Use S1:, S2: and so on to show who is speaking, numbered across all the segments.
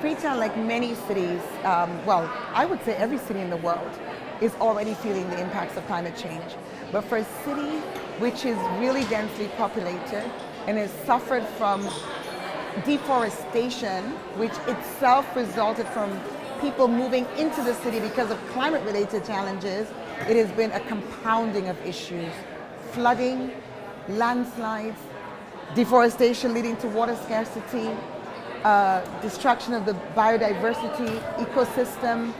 S1: Freetown, like many cities, well, I would say every city in the world, is already feeling the impacts of climate change. But for a city which is really densely populated and has suffered from deforestation, which itself resulted from people moving into the city because of climate-related challenges, it has been a compounding of issues. Flooding, landslides, deforestation leading to water scarcity, destruction of the biodiversity ecosystem.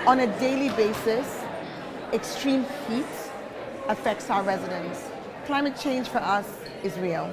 S1: On a daily basis, extreme heat affects our residents. Climate change for us is real.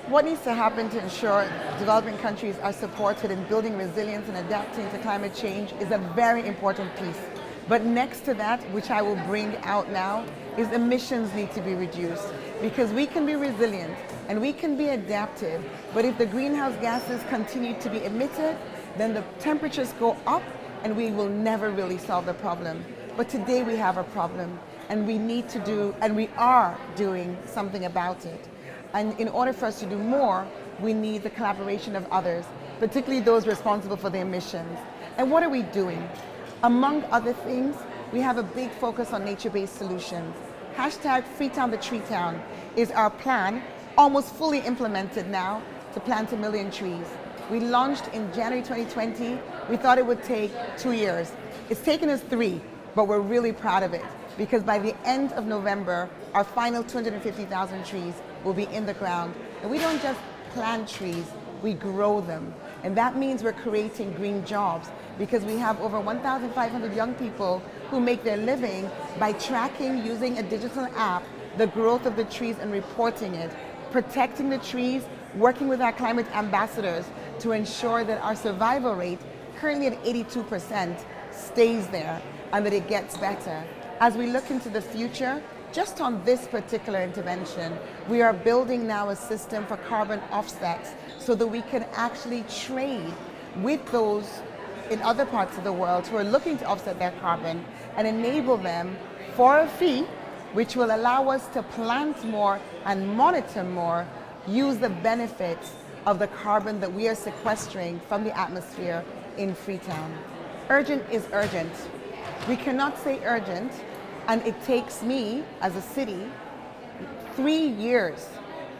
S1: What needs to happen to ensure developing countries are supported in building resilience and adapting to climate change is a very important piece. But next to that, which I will bring out now, is emissions need to be reduced, because we can be resilient and we can be adaptive, but if the greenhouse gases continue to be emitted, then the temperatures go up and we will never really solve the problem. But today we have a problem and we need to do, and we are doing something about it. And in order for us to do more, we need the collaboration of others, particularly those responsible for the emissions. And what are we doing? Among other things, we have a big focus on nature-based solutions. Hashtag Freetown the Tree Town is our plan, almost fully implemented now, to plant 1 million trees. We launched in January 2020. We thought it would take 2 years. It's taken us 3, but we're really proud of it, because by the end of November, our final 250,000 trees will be in the ground. And we don't just plant trees, we grow them. And that means we're creating green jobs, because we have over 1,500 young people who make their living by tracking, using a digital app, the growth of the trees and reporting it, protecting the trees, working with our climate ambassadors to ensure that our survival rate, currently at 82%, stays there and that it gets better. As we look into the future, just on this particular intervention, we are building now a system for carbon offsets so that we can actually trade with those in other parts of the world who are looking to offset their carbon and enable them for a fee, which will allow us to plant more and monitor more, use the benefits of the carbon that we are sequestering from the atmosphere in Freetown. Urgent is urgent. We cannot say urgent, and it takes me, as a city, 3 years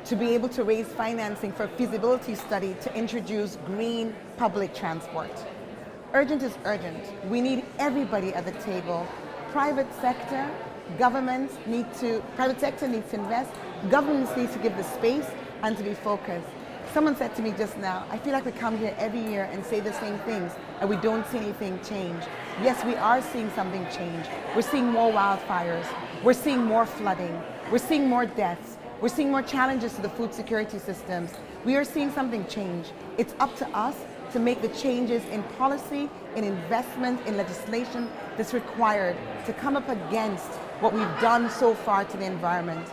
S1: to be able to raise financing for a feasibility study to introduce green public transport. Urgent is urgent. We need everybody at the table. Private sector needs to invest, governments need to give the space and to be focused. Someone said to me just now, I feel like we come here every year and say the same things and we don't see anything change. Yes, we are seeing something change. We're seeing more wildfires. We're seeing more flooding. We're seeing more deaths. We're seeing more challenges to the food security systems. We are seeing something change. It's up to us to make the changes in policy, in investment, in legislation that's required to come up against what we've done so far to the environment.